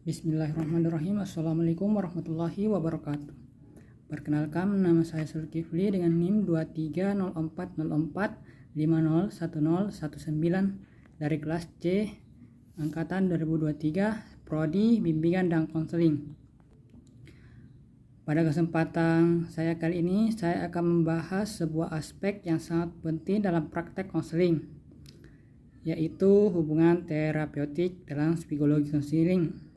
Bismillahirrahmanirrahim. Assalamualaikum warahmatullahi wabarakatuh. Perkenalkan, nama saya Zulkifli dengan NIM 230404501019 dari kelas C angkatan 2023 Prodi Bimbingan dan Konseling. Pada kesempatan saya kali ini, saya akan membahas sebuah aspek yang sangat penting dalam praktek konseling, yaitu hubungan terapeutik dalam psikologi konseling.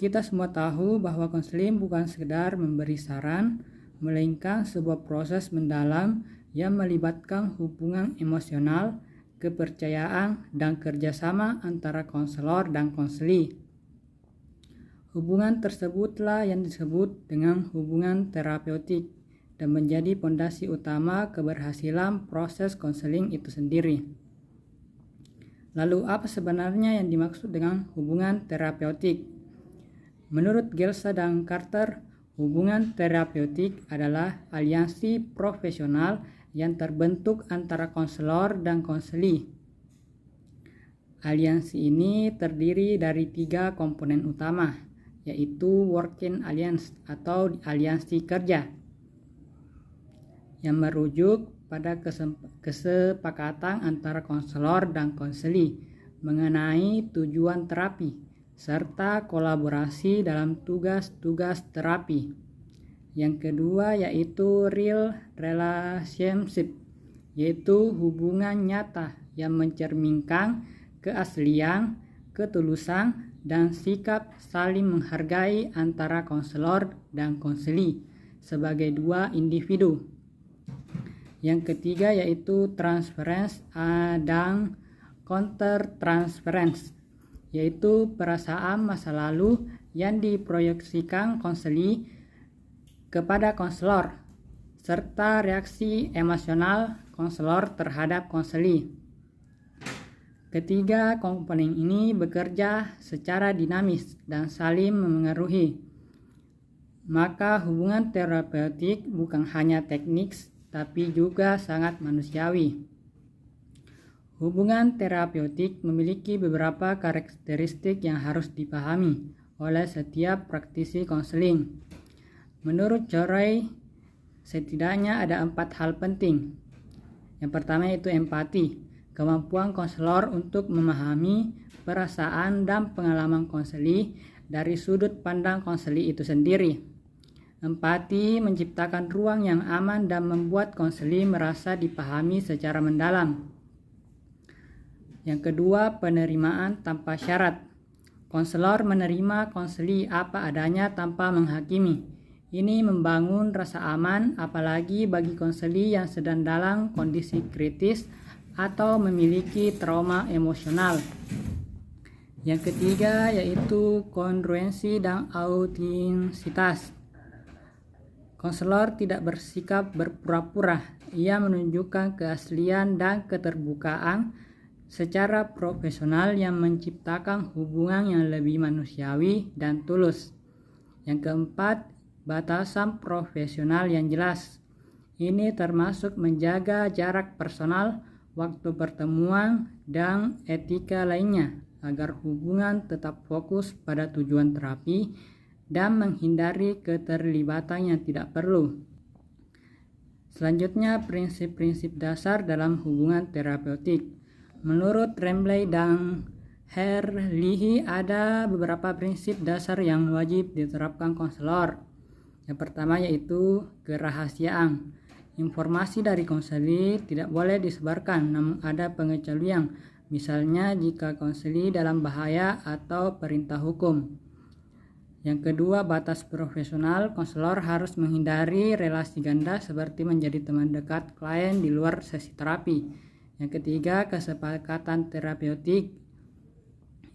Kita semua tahu bahwa konseling bukan sekedar memberi saran, melainkan sebuah proses mendalam yang melibatkan hubungan emosional, kepercayaan, dan kerjasama antara konselor dan konseli. Hubungan tersebutlah yang disebut dengan hubungan terapeutik dan menjadi fondasi utama keberhasilan proses konseling itu sendiri. Lalu apa sebenarnya yang dimaksud dengan hubungan terapeutik? Menurut Gelsa dan Carter, hubungan terapeutik adalah aliansi profesional yang terbentuk antara konselor dan konseli. Aliansi ini terdiri dari 3 komponen utama, yaitu working alliance atau aliansi kerja, yang merujuk pada kesepakatan antara konselor dan konseli mengenai tujuan terapi serta kolaborasi dalam tugas-tugas terapi. Yang kedua yaitu real relationship, yaitu hubungan nyata yang mencerminkan keaslian, ketulusan, dan sikap saling menghargai antara konselor dan konseli sebagai 2 individu. Yang ketiga yaitu transference dan counter transference, yaitu perasaan masa lalu yang diproyeksikan konseli kepada konselor, serta reaksi emosional konselor terhadap konseli. Ketiga komponen ini bekerja secara dinamis dan saling memengaruhi. Maka hubungan terapeutik bukan hanya teknik, tapi juga sangat manusiawi. Hubungan terapeutik memiliki beberapa karakteristik yang harus dipahami oleh setiap praktisi konseling. Menurut Joray, setidaknya ada 4 hal penting. Yang pertama yaitu empati, kemampuan konselor untuk memahami perasaan dan pengalaman konseli dari sudut pandang konseli itu sendiri. Empati menciptakan ruang yang aman dan membuat konseli merasa dipahami secara mendalam. Yang kedua, penerimaan tanpa syarat. Konselor menerima konseli apa adanya tanpa menghakimi. Ini membangun rasa aman, apalagi bagi konseli yang sedang dalam kondisi kritis atau memiliki trauma emosional. Yang ketiga yaitu kongruensi dan autentisitas. Konselor tidak bersikap berpura-pura. Ia menunjukkan keaslian dan keterbukaan secara profesional yang menciptakan hubungan yang lebih manusiawi dan tulus. Yang keempat, batasan profesional yang jelas. Ini termasuk menjaga jarak personal, waktu pertemuan, dan etika lainnya agar hubungan tetap fokus pada tujuan terapi dan menghindari keterlibatan yang tidak perlu. Selanjutnya, prinsip-prinsip dasar dalam hubungan terapeutik. Menurut Rembley dan Herlihy ada beberapa prinsip dasar yang wajib diterapkan konselor. Yang pertama yaitu kerahasiaan. Informasi dari konseli tidak boleh disebarkan, namun ada pengecualian, misalnya jika konseli dalam bahaya atau perintah hukum. Yang kedua, batas profesional. Konselor harus menghindari relasi ganda seperti menjadi teman dekat klien di luar sesi terapi. Yang ketiga, kesepakatan terapeutik,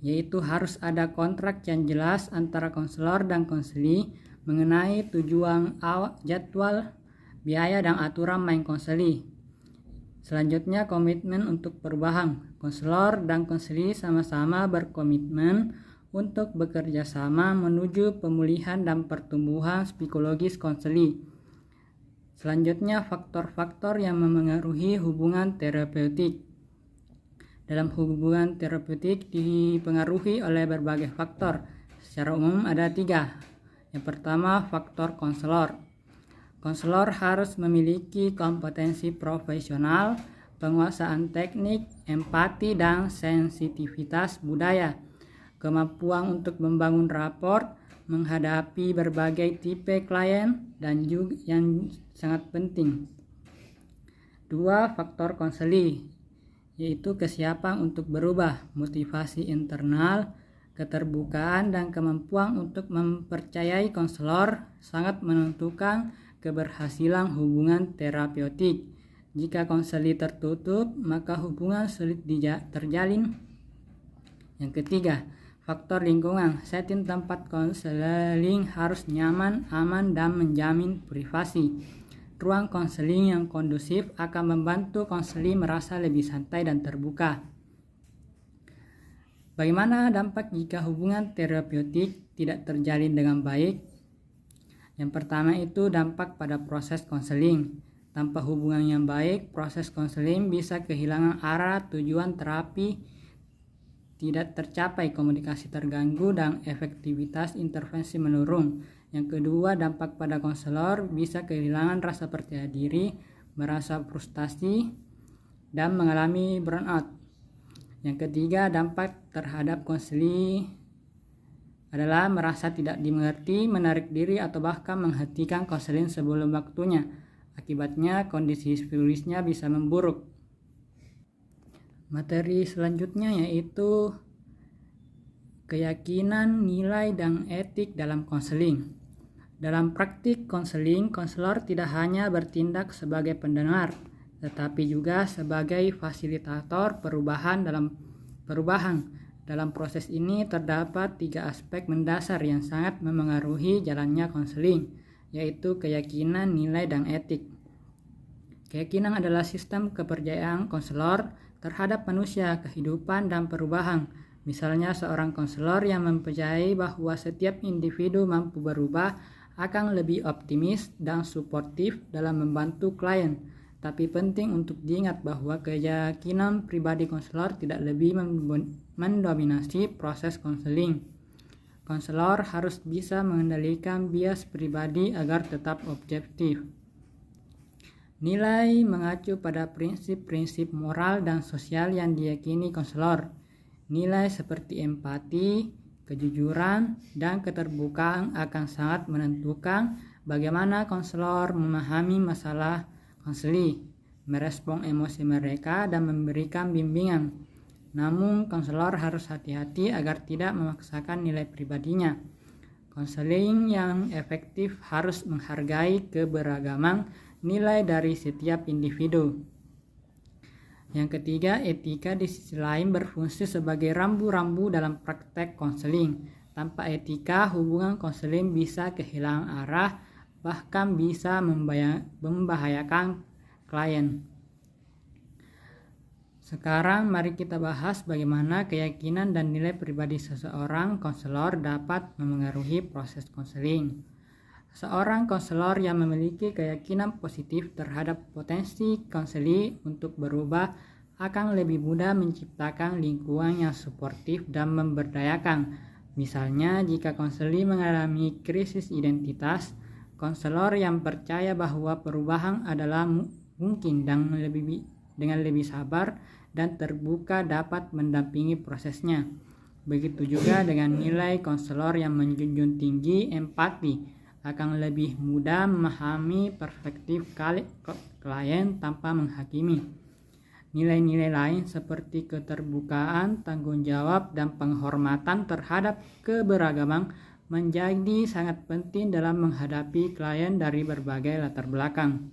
yaitu harus ada kontrak yang jelas antara konselor dan konseli mengenai tujuan, jadwal, biaya, dan aturan main konseli. Selanjutnya, komitmen untuk perubahan. Konselor dan konseli sama-sama berkomitmen untuk bekerja sama menuju pemulihan dan pertumbuhan psikologis konseli. Selanjutnya, faktor-faktor yang memengaruhi hubungan terapeutik. Dalam hubungan terapeutik dipengaruhi oleh berbagai faktor, secara umum ada 3. Yang pertama, faktor konselor. Konselor harus memiliki kompetensi profesional, penguasaan teknik, empati, dan sensitivitas budaya, kemampuan untuk membangun raport, menghadapi berbagai tipe klien, dan juga yang sangat penting 2. Faktor konseli, yaitu kesiapan untuk berubah, motivasi internal, keterbukaan, dan kemampuan untuk mempercayai konselor sangat menentukan keberhasilan hubungan terapeutik. Jika konseli tertutup, maka hubungan sulit terjalin. Yang ketiga, faktor lingkungan. Setting tempat konseling harus nyaman, aman, dan menjamin privasi. Ruang konseling yang kondusif akan membantu konseli merasa lebih santai dan terbuka. Bagaimana dampak jika hubungan terapeutik tidak terjalin dengan baik? Yang pertama itu dampak pada proses konseling. Tanpa hubungan yang baik, proses konseling bisa kehilangan arah, tujuan terapi tidak tercapai, komunikasi terganggu, dan efektivitas intervensi menurun. Yang kedua, dampak pada konselor bisa kehilangan rasa percaya diri, merasa frustasi, dan mengalami burnout. Yang ketiga, dampak terhadap konseli adalah merasa tidak dimengerti, menarik diri, atau bahkan menghentikan konseling sebelum waktunya. Akibatnya, kondisi psikologis bisa memburuk. Materi selanjutnya yaitu keyakinan, nilai, dan etik dalam konseling. Dalam praktik konseling, konselor tidak hanya bertindak sebagai pendengar, tetapi juga sebagai fasilitator perubahan. Dalam proses ini terdapat 3 aspek mendasar yang sangat memengaruhi jalannya konseling, yaitu keyakinan, nilai, dan etik. Keyakinan adalah sistem kepercayaan konselor terhadap manusia, kehidupan, dan perubahan. Misalnya, seorang konselor yang mempercayai bahwa setiap individu mampu berubah akan lebih optimis dan suportif dalam membantu klien. Tapi penting untuk diingat bahwa keyakinan pribadi konselor tidak lebih mendominasi proses konseling. Konselor harus bisa mengendalikan bias pribadi agar tetap objektif. Nilai mengacu pada prinsip-prinsip moral dan sosial yang diyakini konselor. Nilai seperti empati, kejujuran, dan keterbukaan akan sangat menentukan bagaimana konselor memahami masalah konseli, merespon emosi mereka, dan memberikan bimbingan. Namun, konselor harus hati-hati agar tidak memaksakan nilai pribadinya. Konseling yang efektif harus menghargai keberagaman nilai dari setiap individu. Yang ketiga, etika di sisi lain berfungsi sebagai rambu-rambu dalam praktek konseling. Tanpa etika, hubungan konseling bisa kehilangan arah, bahkan bisa membahayakan klien. Sekarang mari kita bahas bagaimana keyakinan dan nilai pribadi seseorang konselor dapat memengaruhi proses konseling. Seorang konselor yang memiliki keyakinan positif terhadap potensi konseli untuk berubah akan lebih mudah menciptakan lingkungan yang suportif dan memberdayakan. Misalnya, jika konseli mengalami krisis identitas, konselor yang percaya bahwa perubahan adalah mungkin dan dengan lebih sabar dan terbuka dapat mendampingi prosesnya. Begitu juga dengan nilai konselor yang menjunjung tinggi empati, akan lebih mudah memahami perspektif klien tanpa menghakimi. Nilai-nilai lain seperti keterbukaan, tanggung jawab, dan penghormatan terhadap keberagaman menjadi sangat penting dalam menghadapi klien dari berbagai latar belakang.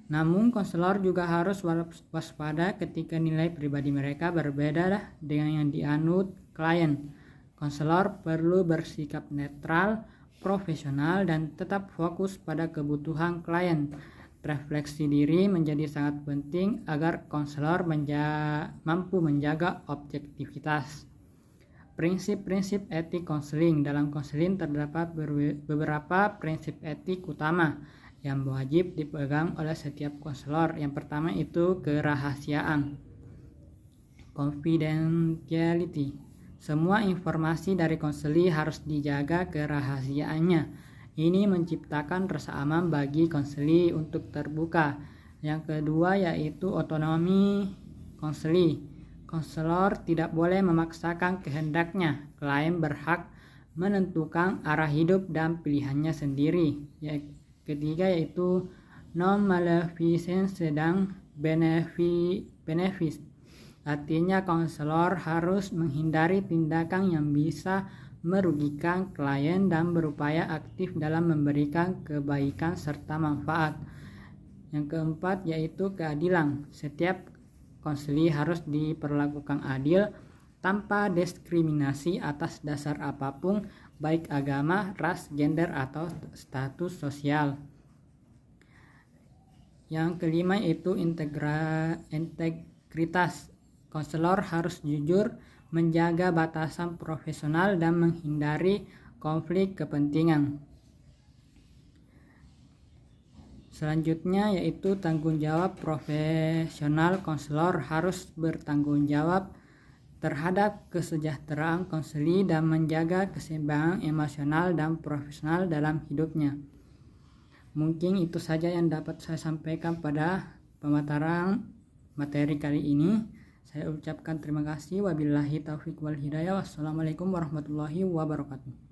Namun, konselor juga harus waspada ketika nilai pribadi mereka berbeda dengan yang dianut klien. Konselor perlu bersikap netral, profesional, dan tetap fokus pada kebutuhan klien. Refleksi diri menjadi sangat penting agar konselor mampu menjaga objektivitas. Prinsip-prinsip etik konseling. Dalam konseling terdapat beberapa prinsip etik utama yang wajib dipegang oleh setiap konselor. Yang pertama itu kerahasiaan, confidentiality. Semua informasi dari konseli harus dijaga kerahasiaannya. Ini menciptakan rasa aman bagi konseli untuk terbuka. Yang kedua yaitu otonomi konseli. Konselor tidak boleh memaksakan kehendaknya. Klien berhak menentukan arah hidup dan pilihannya sendiri. Yang ketiga yaitu non-maleficence sedang benefis. Artinya konselor harus menghindari tindakan yang bisa merugikan klien dan berupaya aktif dalam memberikan kebaikan serta manfaat. Yang keempat yaitu keadilan. Setiap konseli harus diperlakukan adil tanpa diskriminasi atas dasar apapun, baik agama, ras, gender, atau status sosial. Yang kelima yaitu integritas. Konselor harus jujur, menjaga batasan profesional dan menghindari konflik kepentingan. Selanjutnya yaitu tanggung jawab profesional. Konselor harus bertanggung jawab terhadap kesejahteraan konseli dan menjaga keseimbangan emosional dan profesional dalam hidupnya. Mungkin itu saja yang dapat saya sampaikan pada pemaparan materi kali ini. Saya ucapkan terima kasih. Wabillahi taufiq wal hidayah. Wassalamualaikum warahmatullahi wabarakatuh.